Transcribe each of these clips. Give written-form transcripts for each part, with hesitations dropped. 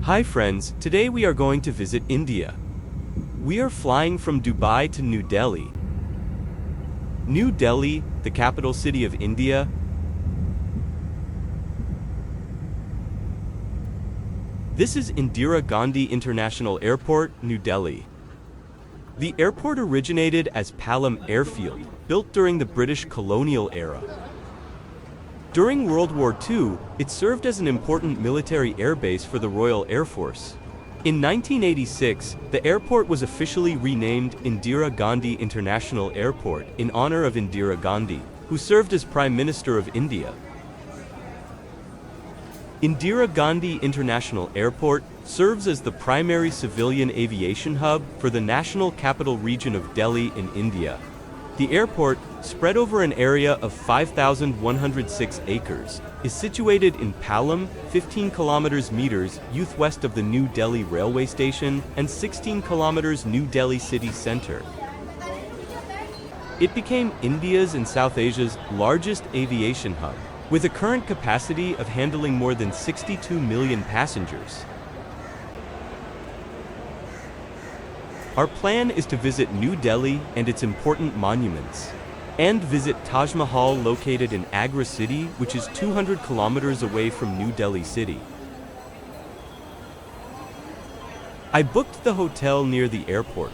Hi friends, today we are going to visit India. We are flying from Dubai to New Delhi. New Delhi, the capital city of India. This is Indira Gandhi International Airport, New Delhi. The airport originated as Palam Airfield, built during the British colonial era. During World War II, it served as an important military airbase for the Royal Air Force. In 1986, the airport was officially renamed Indira Gandhi International Airport in honor of Indira Gandhi, who served as Prime Minister of India. Indira Gandhi International Airport serves as the primary civilian aviation hub for the National Capital Region of Delhi in India. The airport, spread over an area of 5,106 acres, is situated in Palam, 15 kilometers west of the New Delhi railway station and 16 kilometers New Delhi city center. It became India's and South Asia's largest aviation hub, with a current capacity of handling more than 62 million passengers. Our plan is to visit New Delhi and its important monuments, and visit Taj Mahal located in Agra city, which is 200 kilometers away from New Delhi city. I booked the hotel near the airport.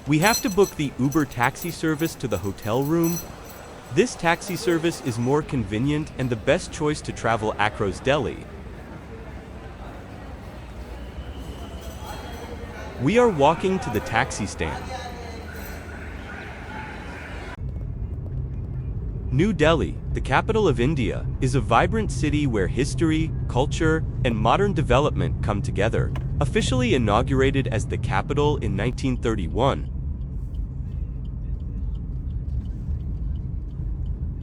We have to book the Uber taxi service to the hotel room. This taxi service is more convenient and the best choice to travel across Delhi. We are walking to the taxi stand. New Delhi, the capital of India, is a vibrant city where history, culture, and modern development come together. Officially inaugurated as the capital in 1931.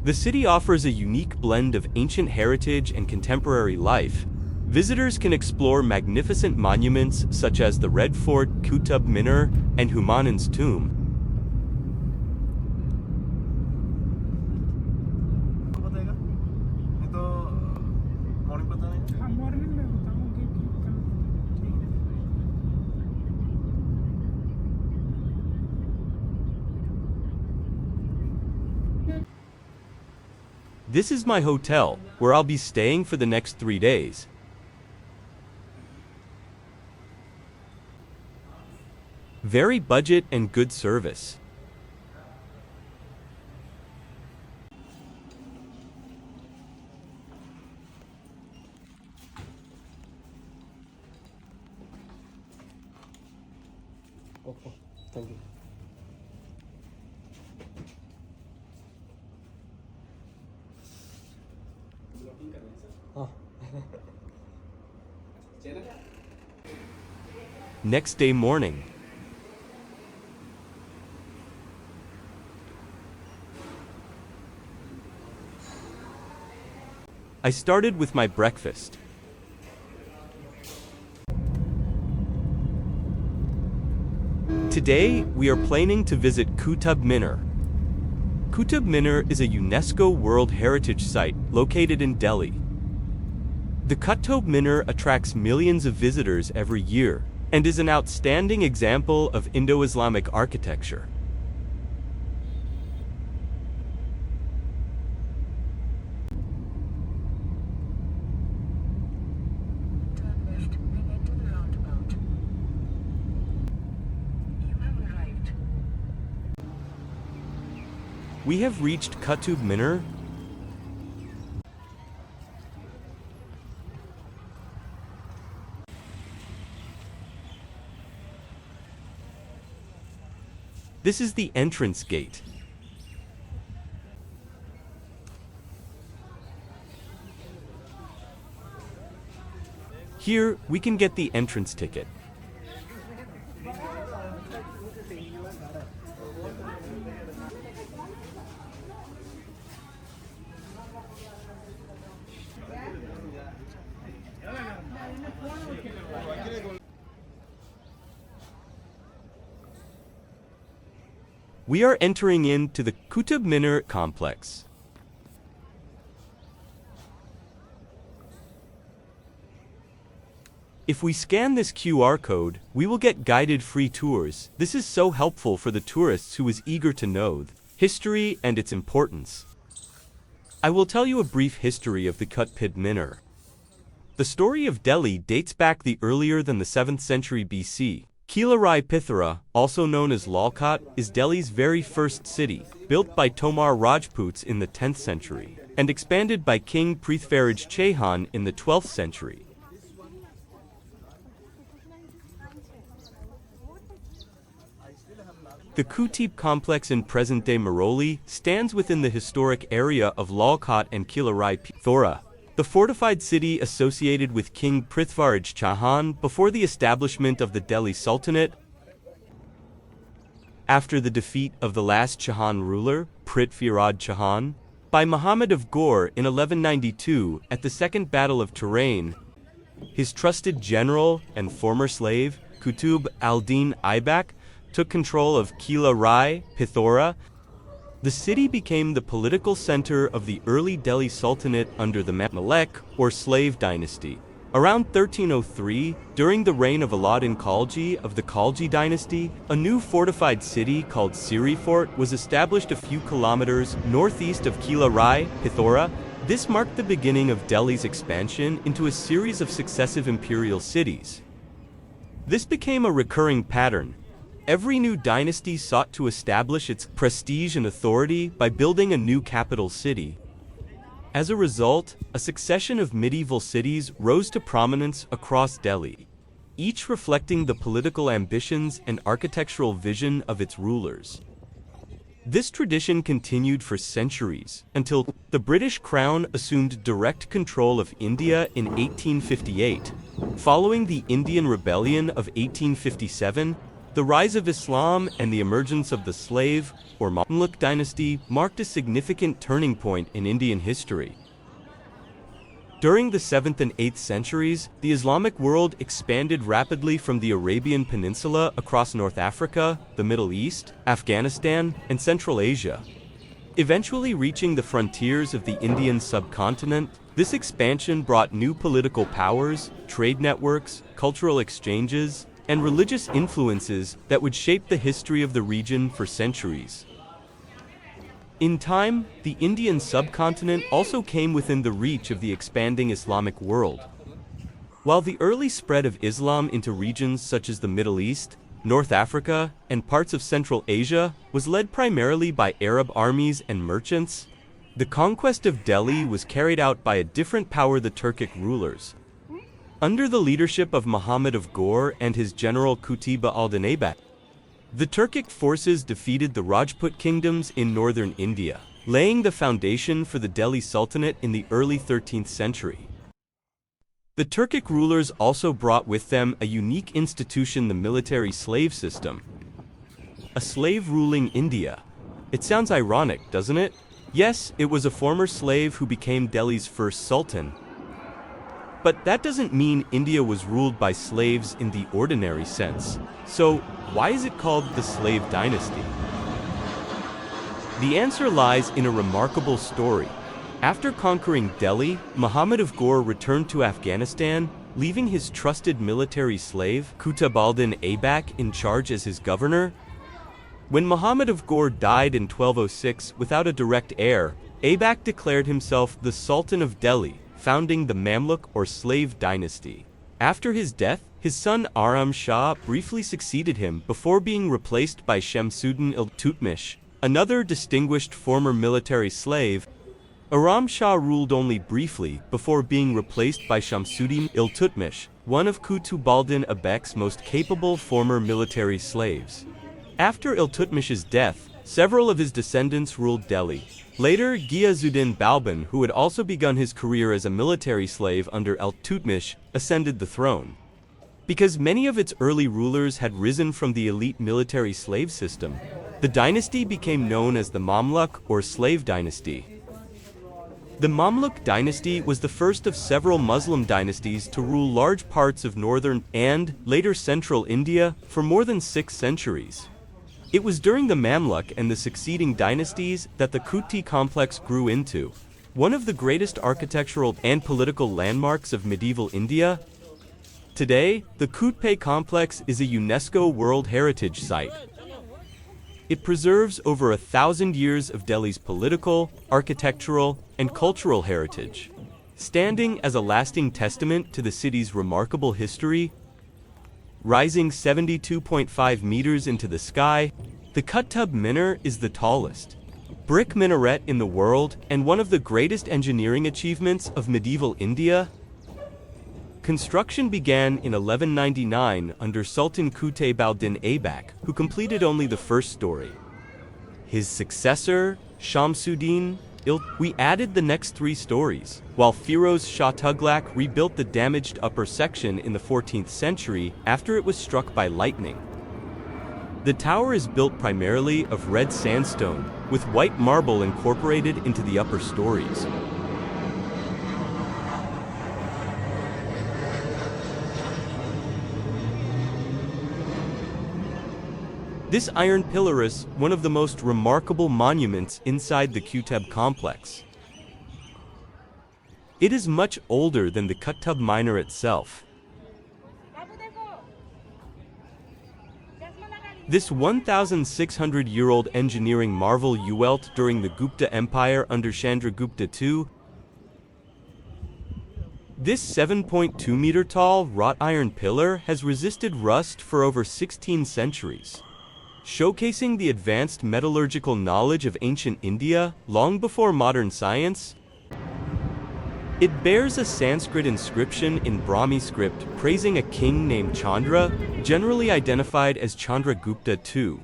The city offers a unique blend of ancient heritage and contemporary life. Visitors can explore magnificent monuments such as the Red Fort, Qutb Minar, and Humayun's tomb. This is my hotel, where I'll be staying for the next 3 days. Very budget and good service. Okay, thank you. Next day morning. I started with my breakfast. Today, we are planning to visit Qutb Minar. Qutb Minar is a UNESCO World Heritage Site located in Delhi. The Qutb Minar attracts millions of visitors every year and is an outstanding example of Indo-Islamic architecture. We have reached Qutb Minar. This is the entrance gate. Here, we can get the entrance ticket. We are entering into the Qutb Minar complex. If we scan this QR code, we will get guided free tours. This is so helpful for the tourists who is eager to know the history and its importance. I will tell you a brief history of the Qutb Minar. The story of Delhi dates back earlier than the 7th century BC. Qila Rai Pithora, also known as Lalkot, is Delhi's very first city, built by Tomar Rajputs in the 10th century, and expanded by King Prithviraj Chauhan in the 12th century. The Qutub Complex in present-day Maroli stands within the historic area of Lalkot and Qila Rai Pithora, the fortified city associated with King Prithviraj Chauhan before the establishment of the Delhi Sultanate. After the defeat of the last Chauhan ruler, Prithviraj Chauhan, by Muhammad of Ghor in 1192 at the Second Battle of Tarain, his trusted general and former slave, Qutb-ud-din Aibak, took control of Qila Rai Pithora. The city became the political center of the early Delhi Sultanate under the Mamluk, or slave dynasty. Around 1303, during the reign of Alauddin Khalji of the Khalji dynasty, a new fortified city called Siri Fort was established a few kilometers northeast of Qila Rai Pithora. This marked the beginning of Delhi's expansion into a series of successive imperial cities. This became a recurring pattern. Every new dynasty sought to establish its prestige and authority by building a new capital city. As a result, a succession of medieval cities rose to prominence across Delhi, each reflecting the political ambitions and architectural vision of its rulers. This tradition continued for centuries, until the British Crown assumed direct control of India in 1858. Following the Indian Rebellion of 1857, the rise of Islam and the emergence of the slave, or Mamluk dynasty, marked a significant turning point in Indian history. During the 7th and 8th centuries, the Islamic world expanded rapidly from the Arabian Peninsula across North Africa, the Middle East, Afghanistan, and Central Asia. Eventually reaching the frontiers of the Indian subcontinent, this expansion brought new political powers, trade networks, cultural exchanges, and religious influences that would shape the history of the region for centuries. In time, the Indian subcontinent also came within the reach of the expanding Islamic world. While the early spread of Islam into regions such as the Middle East, North Africa, and parts of Central Asia was led primarily by Arab armies and merchants, the conquest of Delhi was carried out by a different power, the Turkic rulers. Under the leadership of Muhammad of Ghor and his general Qutb-ud-din Aibak, the Turkic forces defeated the Rajput kingdoms in northern India, laying the foundation for the Delhi Sultanate in the early 13th century. The Turkic rulers also brought with them a unique institution, the military slave system. A slave ruling India. It sounds ironic, doesn't it? Yes, it was a former slave who became Delhi's first sultan. But that doesn't mean India was ruled by slaves in the ordinary sense. So, why is it called the slave dynasty? The answer lies in a remarkable story. After conquering Delhi, Muhammad of Ghor returned to Afghanistan, leaving his trusted military slave, Qutb-ud-din Aibak, in charge as his governor. When Muhammad of Ghor died in 1206 without a direct heir, Aibak declared himself the Sultan of Delhi, founding the Mamluk or slave dynasty. After his death, his son Aram Shah briefly succeeded him before being replaced by Shamsuddin Iltutmish, another distinguished former military slave. Aram Shah ruled only briefly before being replaced by Shamsuddin Iltutmish, one of Qutb-ud-din Aibak's most capable former military slaves. After Iltutmish's death, several of his descendants ruled Delhi. Later, Ghiyasuddin Balban, who had also begun his career as a military slave under Iltutmish, ascended the throne. Because many of its early rulers had risen from the elite military slave system, the dynasty became known as the Mamluk or slave dynasty. The Mamluk dynasty was the first of several Muslim dynasties to rule large parts of northern and, later, central India for more than 6 centuries. It was during the Mamluk and the succeeding dynasties that the Qutb Complex grew into one of the greatest architectural and political landmarks of medieval India. Today, the Qutb Complex is a UNESCO World Heritage Site. It preserves over 1,000 years of Delhi's political, architectural, and cultural heritage. Standing as a lasting testament to the city's remarkable history, rising 72.5 meters into the sky, the Qutb Minar is the tallest brick minaret in the world and one of the greatest engineering achievements of medieval India. Construction began in 1199 under Sultan Qutb-ud-din Aibak, who completed only the first story. His successor, Shamsuddin, we added the next 3 stories, while Firoz Shah Tughlaq rebuilt the damaged upper section in the 14th century after it was struck by lightning. The tower is built primarily of red sandstone, with white marble incorporated into the upper stories. This iron pillar is one of the most remarkable monuments inside the Qutb Complex. It is much older than the Qutb Minar itself. This 1,600-year-old engineering marvel dwelt during the Gupta Empire under Chandragupta II. This 7.2-meter-tall wrought iron pillar has resisted rust for over 16 centuries, showcasing the advanced metallurgical knowledge of ancient India long before modern science. It bears a Sanskrit inscription in Brahmi script praising a king named Chandra, generally identified as Chandragupta II.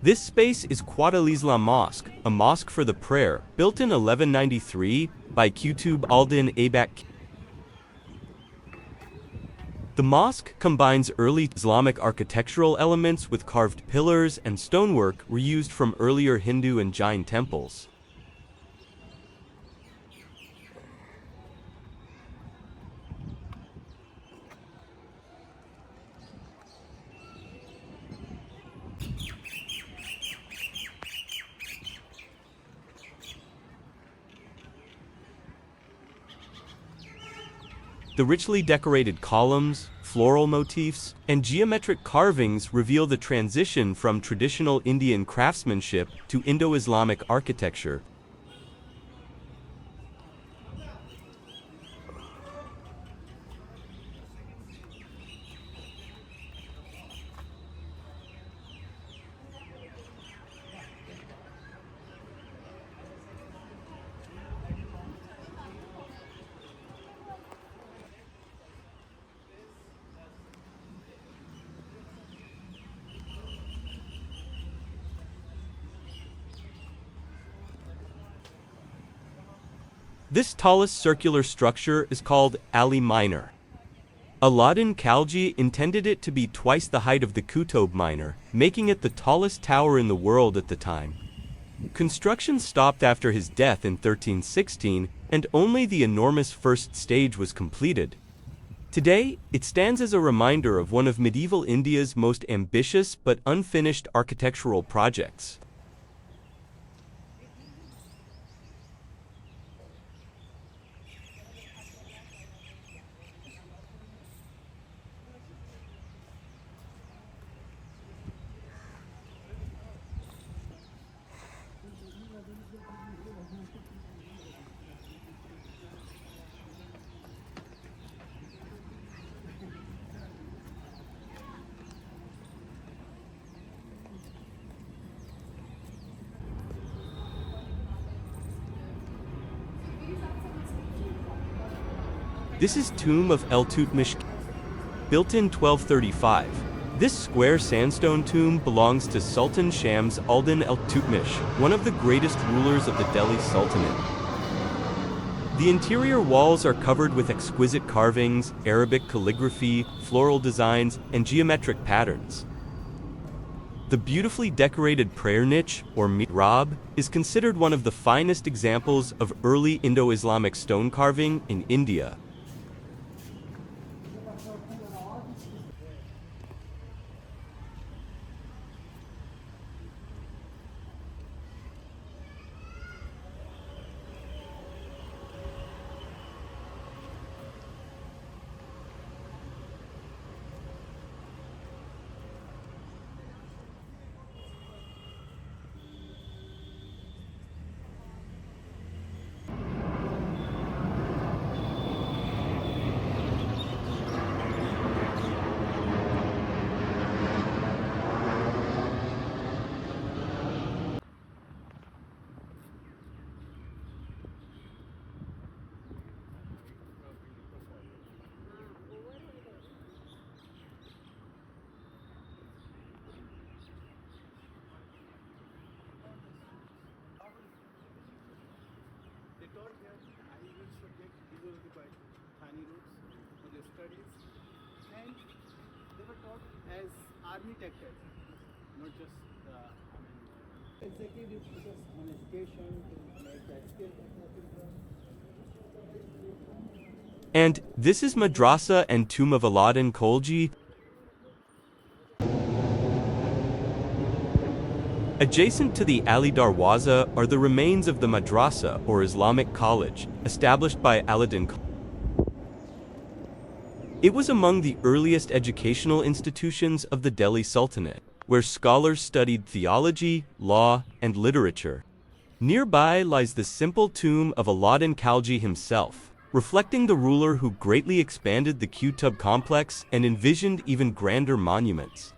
This space is Quwwat-ul-Islam Mosque, a mosque for the prayer, built in 1193 by Qutub-ud-din Aibak. The mosque combines early Islamic architectural elements with carved pillars and stonework reused from earlier Hindu and Jain temples. The richly decorated columns, floral motifs, and geometric carvings reveal the transition from traditional Indian craftsmanship to Indo-Islamic architecture. This tallest circular structure is called Alai Minar. Alauddin Khalji intended it to be twice the height of the Qutb Minar, making it the tallest tower in the world at the time. Construction stopped after his death in 1316, and only the enormous first stage was completed. Today, it stands as a reminder of one of medieval India's most ambitious but unfinished architectural projects. This is Tomb of Iltutmish, built in 1235. This square sandstone tomb belongs to Sultan Shams al-Din Iltutmish, one of the greatest rulers of the Delhi Sultanate. The interior walls are covered with exquisite carvings, Arabic calligraphy, floral designs, and geometric patterns. The beautifully decorated prayer niche, or mihrab, is considered one of the finest examples of early Indo-Islamic stone carving in India. taught here, and each subject, these were the quite tiny rooms for their studies. And they were taught as army tactics, not just, executive focus on education to make that skill. And this is Madrasa and Tomb of Iltutmish Khalji. Adjacent to the Alai Darwaza are the remains of the Madrasa, or Islamic College, established by Alauddin. It was among the earliest educational institutions of the Delhi Sultanate, where scholars studied theology, law, and literature. Nearby lies the simple tomb of Alauddin Khalji himself, reflecting the ruler who greatly expanded the Qutub Complex and envisioned even grander monuments.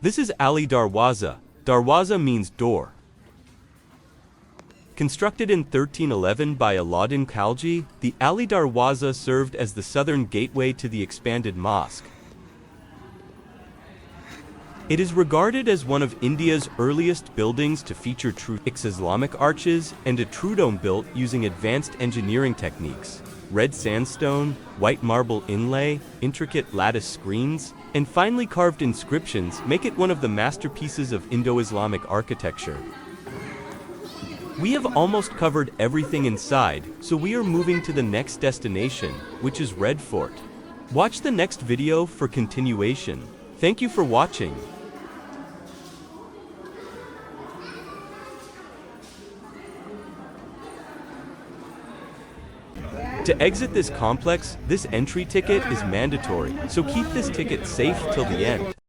This is Alai Darwaza. Darwaza means door. Constructed in 1311 by Alauddin Khalji, the Alai Darwaza served as the southern gateway to the expanded mosque. It is regarded as one of India's earliest buildings to feature true Islamic arches and a true dome built using advanced engineering techniques. Red sandstone, white marble inlay, intricate lattice screens, and finely carved inscriptions make it one of the masterpieces of Indo-Islamic architecture. We have almost covered everything inside, so we are moving to the next destination, which is Red Fort. Watch the next video for continuation. Thank you for watching. To exit this complex, this entry ticket is mandatory, so keep this ticket safe till the end.